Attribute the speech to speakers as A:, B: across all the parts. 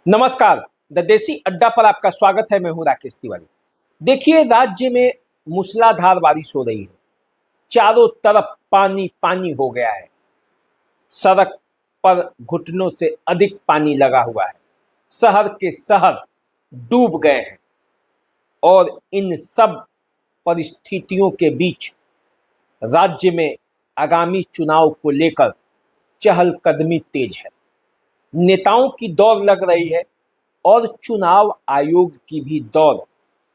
A: नमस्कार। द देसी अड्डा पर आपका स्वागत है। मैं हूं राकेश तिवारी। देखिए, राज्य में मूसलाधार बारिश हो रही है। चारों तरफ पानी पानी हो गया है। सड़क पर घुटनों से अधिक पानी लगा हुआ है। शहर के शहर डूब गए हैं और इन सब परिस्थितियों के बीच राज्य में आगामी चुनाव को लेकर चहलकदमी तेज है। नेताओं की दौड़ लग रही है और चुनाव आयोग की भी दौड़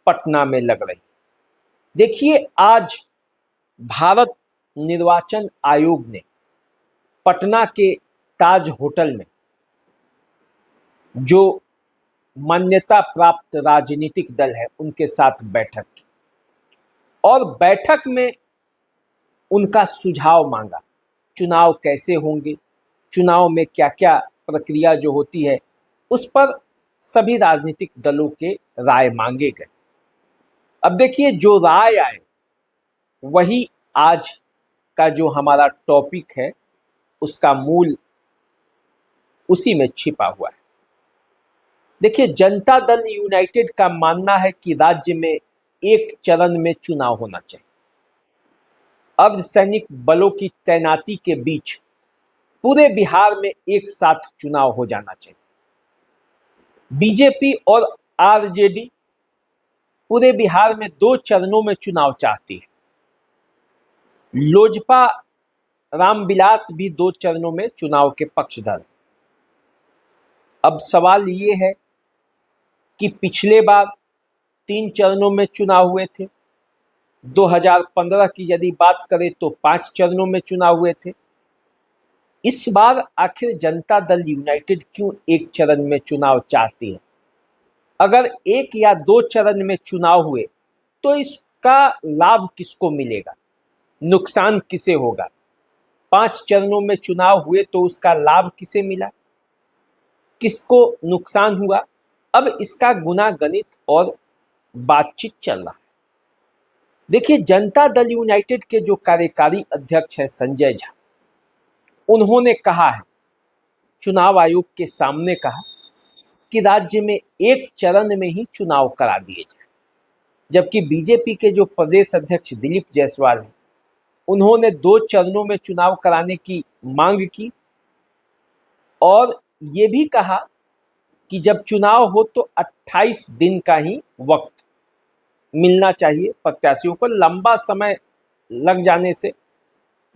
A: पटना में लग रही है। देखिए, आज भारत निर्वाचन आयोग ने पटना के ताज होटल में जो मान्यता प्राप्त राजनीतिक दल है उनके साथ बैठक की और बैठक में उनका सुझाव मांगा। चुनाव कैसे होंगे, चुनाव में क्या क्या प्रक्रिया जो होती है उस पर सभी राजनीतिक दलों के राय मांगे गए। अब देखिए, जो राय आए वही आज का जो हमारा टॉपिक है उसका मूल उसी में छिपा हुआ है। देखिए, जनता दल यूनाइटेड का मानना है कि राज्य में एक चरण में चुनाव होना चाहिए। अर्धसैनिक बलों की तैनाती के बीच पूरे बिहार में एक साथ चुनाव हो जाना चाहिए। बीजेपी और आरजेडी पूरे बिहार में 2 चरणों में चुनाव चाहती है। लोजपा रामविलास भी 2 चरणों में चुनाव के पक्षधर। अब सवाल ये है कि पिछले बार 3 चरणों में चुनाव हुए थे। 2015 की यदि बात करें तो 5 चरणों में चुनाव हुए थे। इस बार आखिर जनता दल यूनाइटेड क्यों एक चरण में चुनाव चाहती है? अगर 1 या 2 चरण में चुनाव हुए तो इसका लाभ किसको मिलेगा, नुकसान किसे होगा? 5 चरणों में चुनाव हुए तो उसका लाभ किसे मिला, किसको नुकसान हुआ? अब इसका गुना गणित और बातचीत चल रहा है। देखिए, जनता दल यूनाइटेड के जो कार्यकारी अध्यक्ष है संजय झा, उन्होंने कहा है, चुनाव आयोग के सामने कहा कि राज्य में एक चरण में ही चुनाव करा दिए जाए। जबकि बीजेपी के जो प्रदेश अध्यक्ष दिलीप जायसवाल हैं, उन्होंने 2 चरणों में चुनाव कराने की मांग की और ये भी कहा कि जब चुनाव हो तो 28 दिन का ही वक्त मिलना चाहिए प्रत्याशियों को। लंबा समय लग जाने से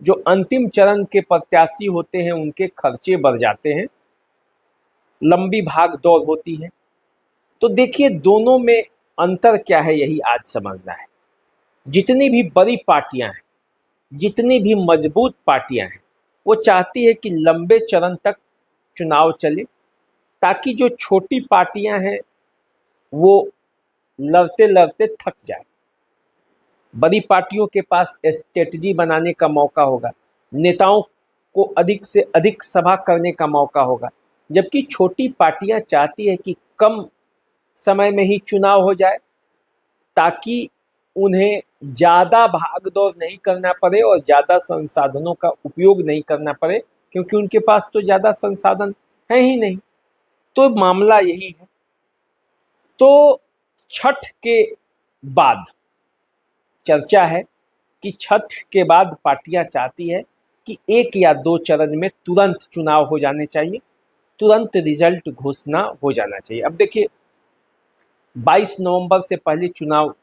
A: जो अंतिम चरण के प्रत्याशी होते हैं उनके खर्चे बढ़ जाते हैं, लंबी भाग दौड़ होती है। तो देखिए, दोनों में अंतर क्या है यही आज समझना है। जितनी भी बड़ी पार्टियां हैं, जितनी भी मजबूत पार्टियां हैं, वो चाहती है कि लंबे चरण तक चुनाव चले ताकि जो छोटी पार्टियां हैं वो लड़ते लड़ते थक जाए। बड़ी पार्टियों के पास स्ट्रेटजी बनाने का मौका होगा, नेताओं को अधिक से अधिक सभा करने का मौका होगा, जबकि छोटी पार्टियां चाहती है कि कम समय में ही चुनाव हो जाए ताकि उन्हें ज़्यादा भाग दौड़ नहीं करना पड़े और ज़्यादा संसाधनों का उपयोग नहीं करना पड़े, क्योंकि उनके पास तो ज़्यादा संसाधन है ही नहीं। तो मामला यही है। तो छठ के बाद चर्चा है कि छठ के बाद पार्टियां चाहती है कि 1 या 2 चरण में तुरंत चुनाव हो जाने चाहिए, तुरंत रिजल्ट घोषणा हो जाना चाहिए। अब देखिए, 22 नवंबर से पहले चुनाव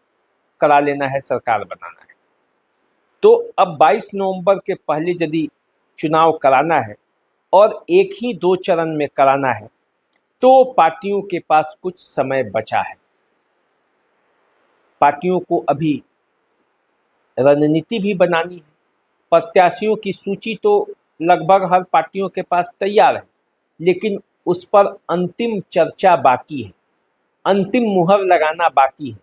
A: करा लेना है, सरकार बनाना है। तो अब 22 नवंबर के पहले यदि चुनाव कराना है और एक ही 2 चरण में कराना है तो पार्टियों के पास कुछ समय बचा है। पार्टियों को अभी रणनीति भी बनानी है। प्रत्याशियों की सूची तो लगभग हर पार्टियों के पास तैयार है, लेकिन उस पर अंतिम चर्चा बाकी है, अंतिम मुहर लगाना बाकी है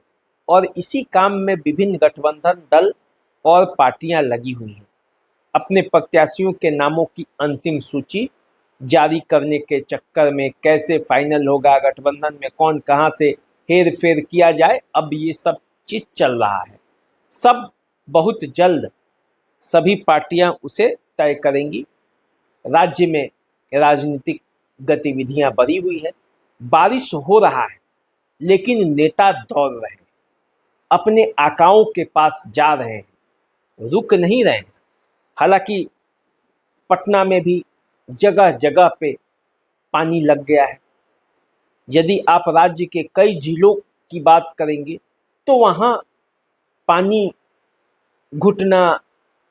A: और इसी काम में विभिन्न गठबंधन दल और पार्टियां लगी हुई हैं। अपने प्रत्याशियों के नामों की अंतिम सूची जारी करने के चक्कर में कैसे फाइनल होगा, गठबंधन में कौन कहां से हेर फेर किया जाए, अब ये सब चीज चल रहा है। सब बहुत जल्द सभी पार्टियां उसे तय करेंगी। राज्य में राजनीतिक गतिविधियां बढ़ी हुई है। बारिश हो रहा है लेकिन नेता दौड़ रहे हैं, अपने आकाओं के पास जा रहे हैं, रुक नहीं रहे हैं। हालांकि पटना में भी जगह जगह पे पानी लग गया है। यदि आप राज्य के कई जिलों की बात करेंगे तो वहाँ पानी घुटना,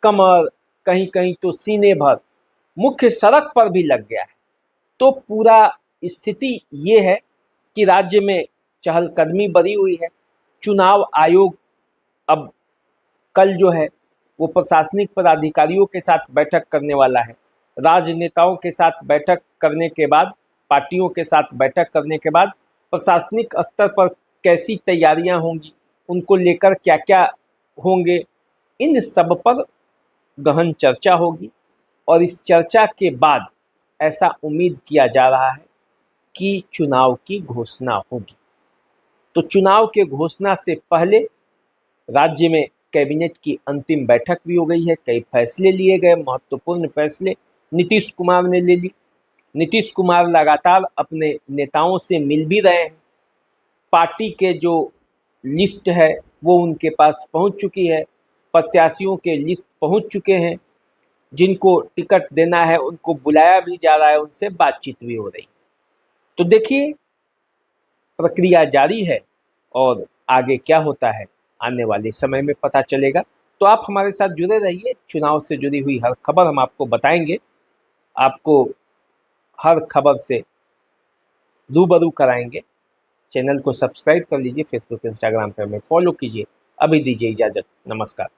A: कमर, कहीं कहीं तो सीने भर मुख्य सड़क पर भी लग गया है। तो पूरा स्थिति ये है कि राज्य में चहलकदमी बढ़ी हुई है। चुनाव आयोग अब कल जो है वो प्रशासनिक पदाधिकारियों के साथ बैठक करने वाला है। राजनेताओं के साथ बैठक करने के बाद, पार्टियों के साथ बैठक करने के बाद प्रशासनिक स्तर पर कैसी तैयारियां होंगी, उनको लेकर क्या क्या होंगे, इन सब पर गहन चर्चा होगी। और इस चर्चा के बाद ऐसा उम्मीद किया जा रहा है कि चुनाव की घोषणा होगी। तो चुनाव के घोषणा से पहले राज्य में कैबिनेट की अंतिम बैठक भी हो गई है। कई फैसले लिए गए, महत्वपूर्ण फैसले नीतीश कुमार ने ले ली। नीतीश कुमार लगातार अपने नेताओं से मिल भी रहे हैं। पार्टी के जो लिस्ट है वो उनके पास पहुंच चुकी है, प्रत्याशियों के लिस्ट पहुंच चुके हैं, जिनको टिकट देना है उनको बुलाया भी जा रहा है, उनसे बातचीत भी हो रही। तो देखिए, प्रक्रिया जारी है और आगे क्या होता है आने वाले समय में पता चलेगा। तो आप हमारे साथ जुड़े रहिए, चुनाव से जुड़ी हुई हर खबर हम आपको बताएंगे, आपको हर खबर से रूबरू कराएंगे। चैनल को सब्सक्राइब कर लीजिए, फेसबुक इंस्टाग्राम पर हमें फॉलो कीजिए। अभी दीजिए इजाज़त, नमस्कार।